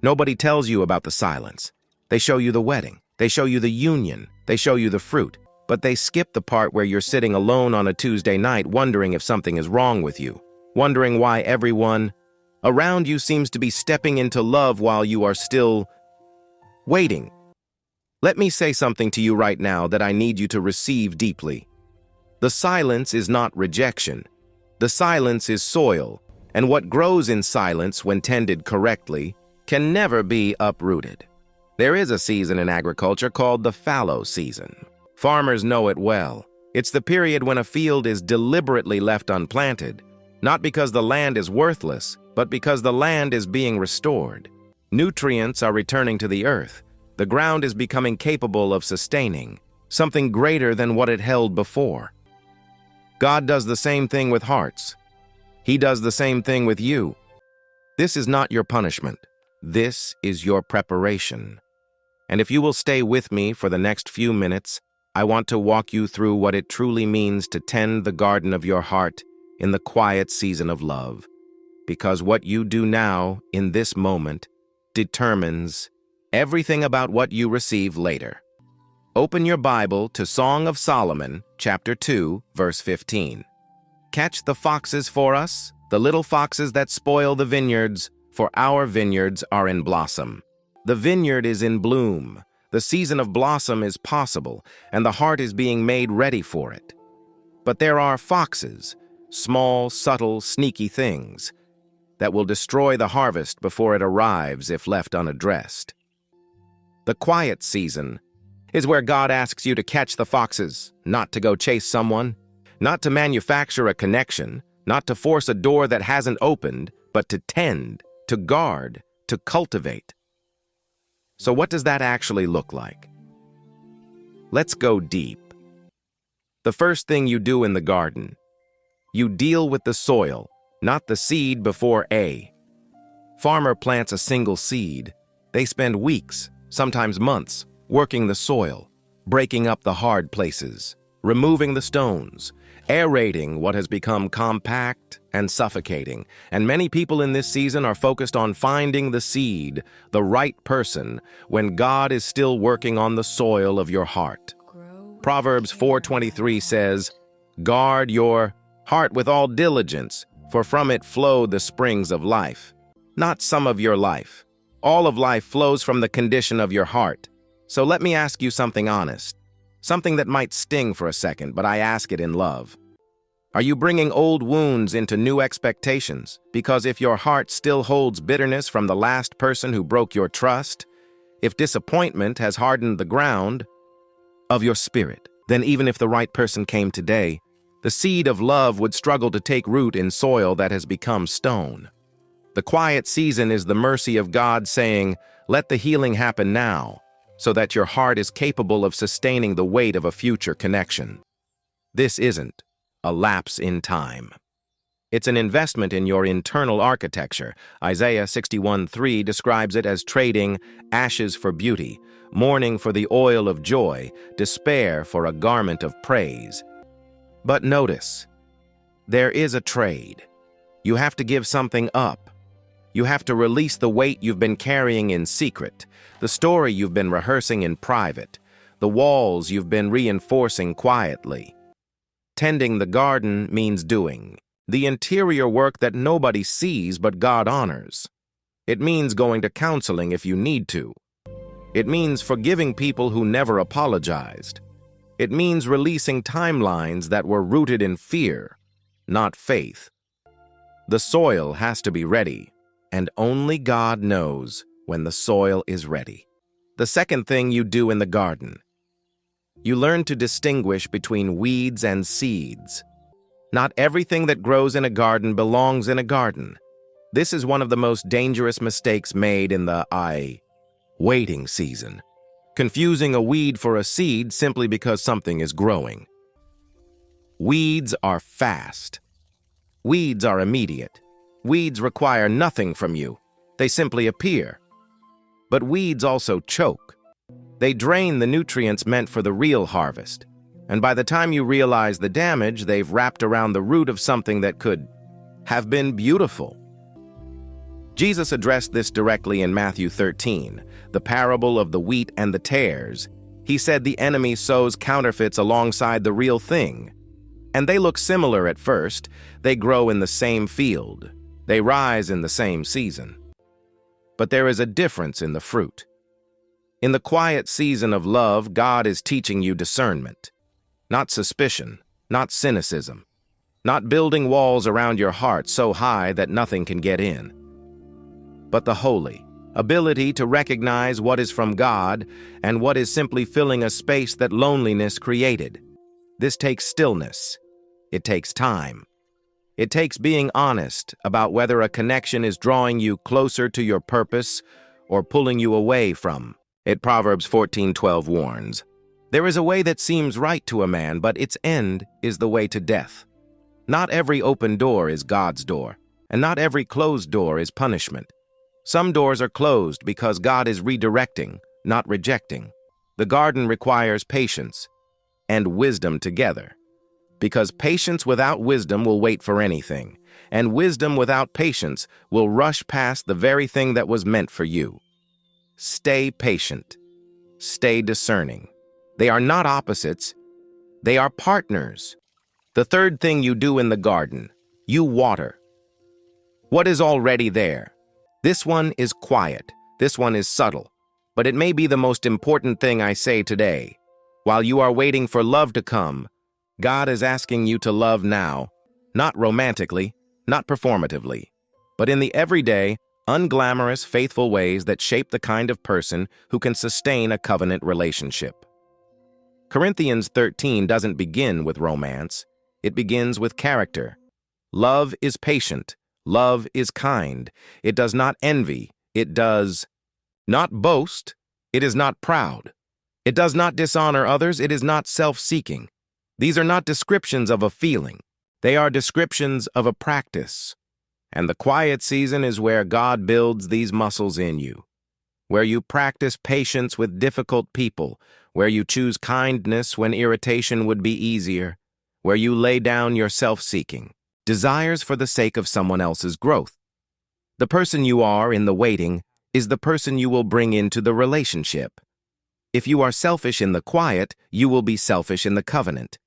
Nobody tells you about the silence. They show you the wedding. They show you the union. They show you the fruit. But they skip the part where you're sitting alone on a Tuesday night wondering if something is wrong with you, wondering why everyone around you seems to be stepping into love while you are still waiting. Let me say something to you right now that I need you to receive deeply. The silence is not rejection. The silence is soil, and what grows in silence when tended correctly can never be uprooted. There is a season in agriculture called the fallow season. Farmers know it well. It's the period when a field is deliberately left unplanted, not because the land is worthless, but because the land is being restored. Nutrients are returning to the earth. The ground is becoming capable of sustaining something greater than what it held before. God does the same thing with hearts. He does the same thing with you. This is not your punishment. This is your preparation. And if you will stay with me for the next few minutes, I want to walk you through what it truly means to tend the garden of your heart in the quiet season of love. Because what you do now, in this moment, determines everything about what you receive later. Open your Bible to Song of Solomon, chapter 2, verse 15. Catch the foxes for us, the little foxes that spoil the vineyards, for our vineyards are in blossom. The vineyard is in bloom. The season of blossom is possible, and the heart is being made ready for it. But there are foxes, small, subtle, sneaky things, that will destroy the harvest before it arrives if left unaddressed. The quiet season is where God asks you to catch the foxes, not to go chase someone, not to manufacture a connection, not to force a door that hasn't opened, but to tend, to guard, to cultivate. So what does that actually look like? Let's go deep. The first thing you do in the garden, you deal with the soil, not the seed before A. Farmer plants a single seed. They spend weeks, sometimes months, working the soil, breaking up the hard places, removing the stones, aerating what has become compact and suffocating. And many people in this season are focused on finding the seed, the right person, when God is still working on the soil of your heart. Proverbs 4:23 says, "Guard your heart with all diligence, for from it flow the springs of life." Not some of your life. All of life flows from the condition of your heart. So let me ask you something honest. Something that might sting for a second, but I ask it in love. Are you bringing old wounds into new expectations? Because if your heart still holds bitterness from the last person who broke your trust, if disappointment has hardened the ground of your spirit, then even if the right person came today, the seed of love would struggle to take root in soil that has become stone. The quiet season is the mercy of God saying, "Let the healing happen now," so that your heart is capable of sustaining the weight of a future connection. This isn't a lapse in time. It's an investment in your internal architecture. Isaiah 61:3 describes it as trading ashes for beauty, mourning for the oil of joy, despair for a garment of praise. But notice, there is a trade. You have to give something up. You have to release the weight you've been carrying in secret, the story you've been rehearsing in private, the walls you've been reinforcing quietly. Tending the garden means doing the interior work that nobody sees but God honors. It means going to counseling if you need to. It means forgiving people who never apologized. It means releasing timelines that were rooted in fear, not faith. The soil has to be ready, and only God knows when the soil is ready. The second thing you do in the garden, you learn to distinguish between weeds and seeds. Not everything that grows in a garden belongs in a garden. This is one of the most dangerous mistakes made in the waiting season. Confusing a weed for a seed simply because something is growing. Weeds are fast. Weeds are immediate. Weeds require nothing from you. They simply appear. But weeds also choke. They drain the nutrients meant for the real harvest. And by the time you realize the damage, they've wrapped around the root of something that could have been beautiful. Jesus addressed this directly in Matthew 13, the parable of the wheat and the tares. He said the enemy sows counterfeits alongside the real thing. And they look similar at first. They grow in the same field. They rise in the same season. But there is a difference in the fruit. In the quiet season of love, God is teaching you discernment, not suspicion, not cynicism, not building walls around your heart so high that nothing can get in, but the holy ability to recognize what is from God and what is simply filling a space that loneliness created. This takes stillness. It takes time. It takes being honest about whether a connection is drawing you closer to your purpose or pulling you away from it. Proverbs 14:12 warns, "There is a way that seems right to a man, but its end is the way to death." Not every open door is God's door, and not every closed door is punishment. Some doors are closed because God is redirecting, not rejecting. The garden requires patience and wisdom together, because patience without wisdom will wait for anything, and wisdom without patience will rush past the very thing that was meant for you. Stay patient. Stay discerning. They are not opposites. They are partners. The third thing you do in the garden, you water what is already there. This one is quiet. This one is subtle. But it may be the most important thing I say today. While you are waiting for love to come, God is asking you to love now, not romantically, not performatively, but in the everyday, unglamorous, faithful ways that shape the kind of person who can sustain a covenant relationship. Corinthians 13 doesn't begin with romance. It begins with character. Love is patient. Love is kind. It does not envy. It does not boast. It is not proud. It does not dishonor others. It is not self-seeking. These are not descriptions of a feeling. They are descriptions of a practice. And the quiet season is where God builds these muscles in you, where you practice patience with difficult people, where you choose kindness when irritation would be easier, where you lay down your self-seeking desires for the sake of someone else's growth. The person you are in the waiting is the person you will bring into the relationship. If you are selfish in the quiet, you will be selfish in the covenant.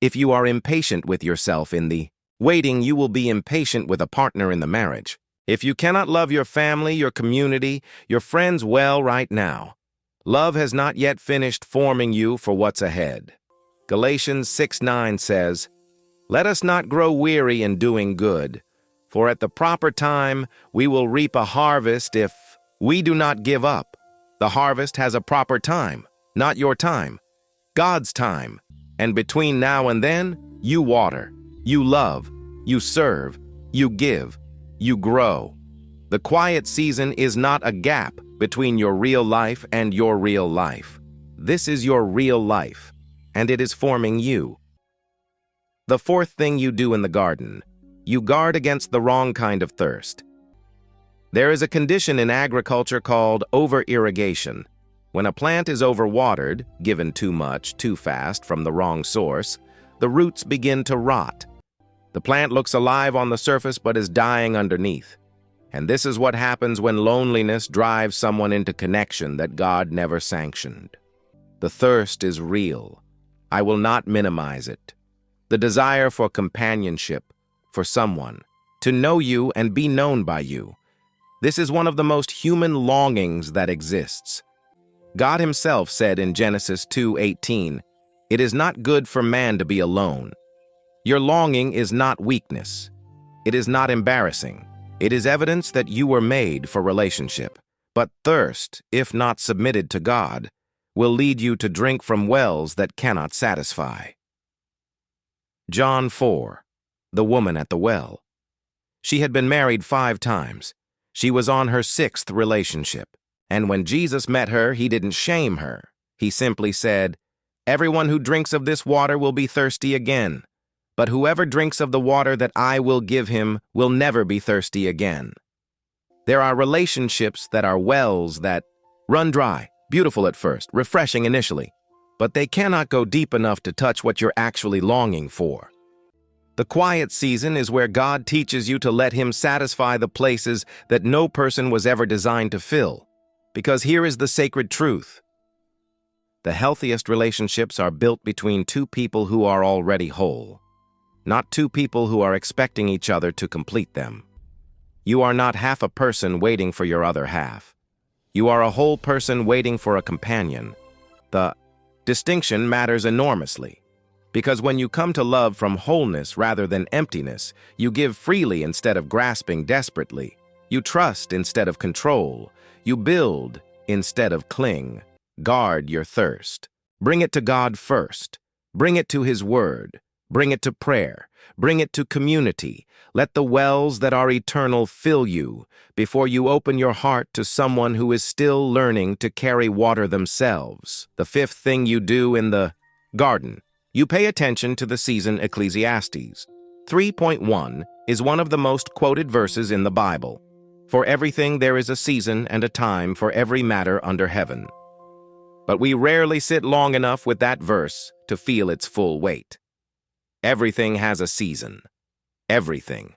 If you are impatient with yourself in the waiting, you will be impatient with a partner in the marriage. If you cannot love your family, your community, your friends well right now, love has not yet finished forming you for what's ahead. Galatians 6:9 says, "Let us not grow weary in doing good, for at the proper time we will reap a harvest if we do not give up." The harvest has a proper time, not your time, God's time. And between now and then, you water, you love, you serve, you give, you grow. The quiet season is not a gap between your real life and your real life. This is your real life, and it is forming you. The fourth thing you do in the garden, you guard against the wrong kind of thirst. There is a condition in agriculture called over-irrigation. When a plant is overwatered, given too much, too fast, from the wrong source, the roots begin to rot. The plant looks alive on the surface but is dying underneath. And this is what happens when loneliness drives someone into connection that God never sanctioned. The thirst is real. I will not minimize it. The desire for companionship, for someone, to know you and be known by you. This is one of the most human longings that exists. God himself said in Genesis 2:18, "It is not good for man to be alone." Your longing is not weakness. It is not embarrassing. It is evidence that you were made for relationship. But thirst, if not submitted to God, will lead you to drink from wells that cannot satisfy. John 4, the woman at the well. She had been married 5 times. She was on her 6th relationship. And when Jesus met her, he didn't shame her. He simply said, "Everyone who drinks of this water will be thirsty again. But whoever drinks of the water that I will give him will never be thirsty again." There are relationships that are wells that run dry, beautiful at first, refreshing initially, but they cannot go deep enough to touch what you're actually longing for. The quiet season is where God teaches you to let Him satisfy the places that no person was ever designed to fill. Because here is the sacred truth. The healthiest relationships are built between two people who are already whole, not two people who are expecting each other to complete them. You are not half a person waiting for your other half. You are a whole person waiting for a companion. The distinction matters enormously, because when you come to love from wholeness rather than emptiness, you give freely instead of grasping desperately. You trust instead of control. You build instead of cling. Guard your thirst. Bring it to God first. Bring it to His Word. Bring it to prayer. Bring it to community. Let the wells that are eternal fill you before you open your heart to someone who is still learning to carry water themselves. The fifth thing you do in the garden. You pay attention to the season Ecclesiastes. 3.1 is one of the most quoted verses in the Bible. For everything there is a season and a time for every matter under heaven. But we rarely sit long enough with that verse to feel its full weight. Everything has a season. Everything.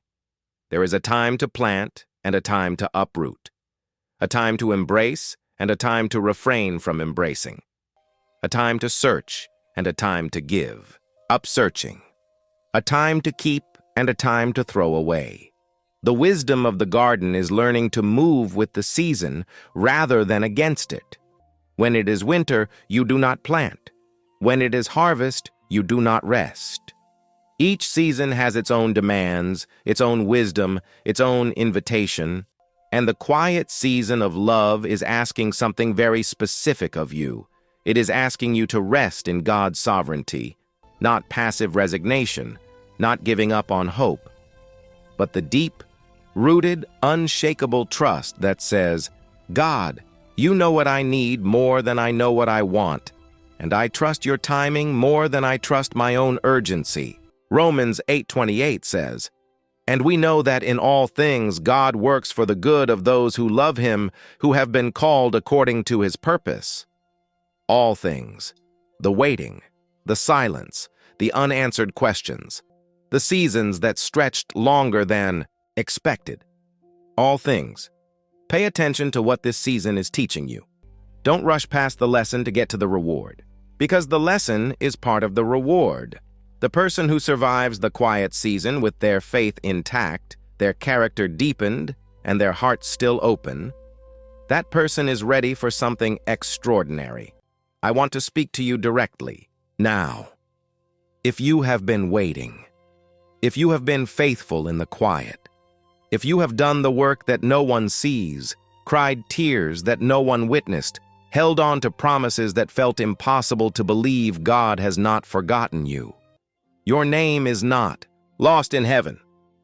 There is a time to plant and a time to uproot. A time to embrace and a time to refrain from embracing. A time to search and a time to give, upsearching. A time to keep and a time to throw away. The wisdom of the garden is learning to move with the season rather than against it. When it is winter, you do not plant. When it is harvest, you do not rest. Each season has its own demands, its own wisdom, its own invitation, and the quiet season of love is asking something very specific of you. It is asking you to rest in God's sovereignty, not passive resignation, not giving up on hope, but the deep, rooted, unshakable trust that says, God, you know what I need more than I know what I want, and I trust your timing more than I trust my own urgency. Romans 8:28 says, And we know that in all things God works for the good of those who love Him, who have been called according to His purpose. All things, the waiting, the silence, the unanswered questions, the seasons that stretched longer than expected. All things. Pay attention to what this season is teaching you. Don't rush past the lesson to get to the reward, because the lesson is part of the reward. The person who survives the quiet season with their faith intact, their character deepened, and their heart still open, that person is ready for something extraordinary. I want to speak to you directly, now. If you have been waiting, if you have been faithful in the quiet, if you have done the work that no one sees, cried tears that no one witnessed, held on to promises that felt impossible to believe, God has not forgotten you. Your name is not lost in heaven.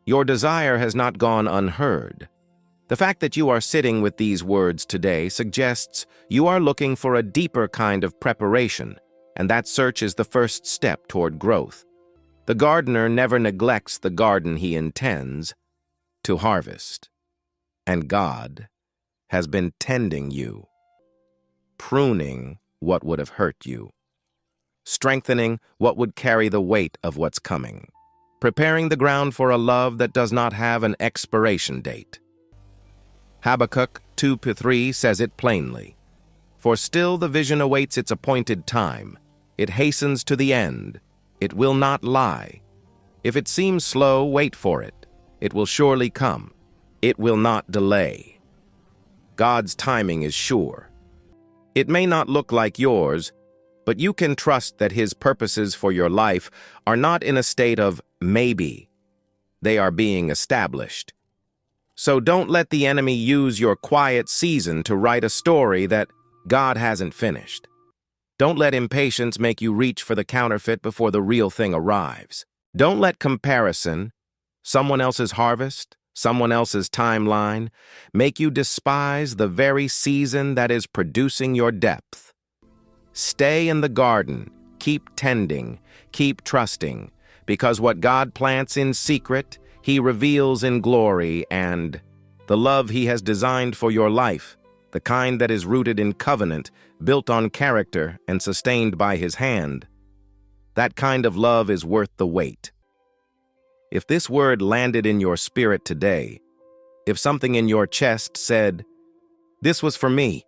Your desire has not gone unheard. The fact that you are sitting with these words today suggests you are looking for a deeper kind of preparation, and that search is the first step toward growth. The gardener never neglects the garden he intends to harvest, and God has been tending you, pruning what would have hurt you, strengthening what would carry the weight of what's coming, preparing the ground for a love that does not have an expiration date. Habakkuk 2:3 says it plainly, For still the vision awaits its appointed time. It hastens to the end. It will not lie. If it seems slow, wait for it. It will surely come. It will not delay. God's timing is sure. It may not look like yours, but you can trust that His purposes for your life are not in a state of maybe. They are being established. So don't let the enemy use your quiet season to write a story that God hasn't finished. Don't let impatience make you reach for the counterfeit before the real thing arrives. Don't let comparison, someone else's harvest, someone else's timeline, make you despise the very season that is producing your depth. Stay in the garden, keep tending, keep trusting, because what God plants in secret, He reveals in glory, and the love He has designed for your life, the kind that is rooted in covenant, built on character, and sustained by His hand, that kind of love is worth the wait. If this word landed in your spirit today, if something in your chest said, "This was for me,"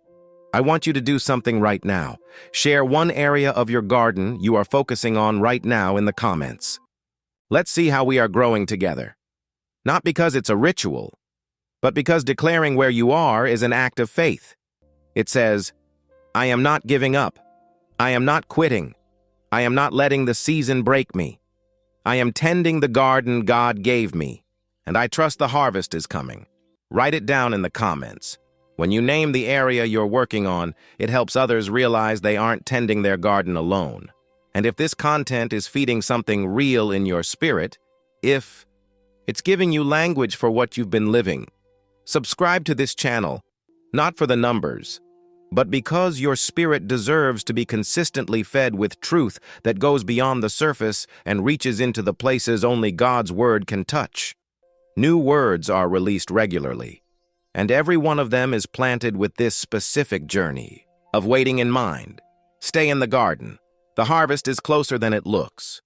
I want you to do something right now. Share one area of your garden you are focusing on right now in the comments. Let's see how we are growing together. Not because it's a ritual, but because declaring where you are is an act of faith. It says, "I am not giving up. I am not quitting. I am not letting the season break me. I am tending the garden God gave me, and I trust the harvest is coming." Write it down in the comments. When you name the area you're working on, it helps others realize they aren't tending their garden alone. And if this content is feeding something real in your spirit, if it's giving you language for what you've been living, subscribe to this channel, not for the numbers, but because your spirit deserves to be consistently fed with truth that goes beyond the surface and reaches into the places only God's word can touch. New words are released regularly, and every one of them is planted with this specific journey of waiting in mind. Stay in the garden. The harvest is closer than it looks.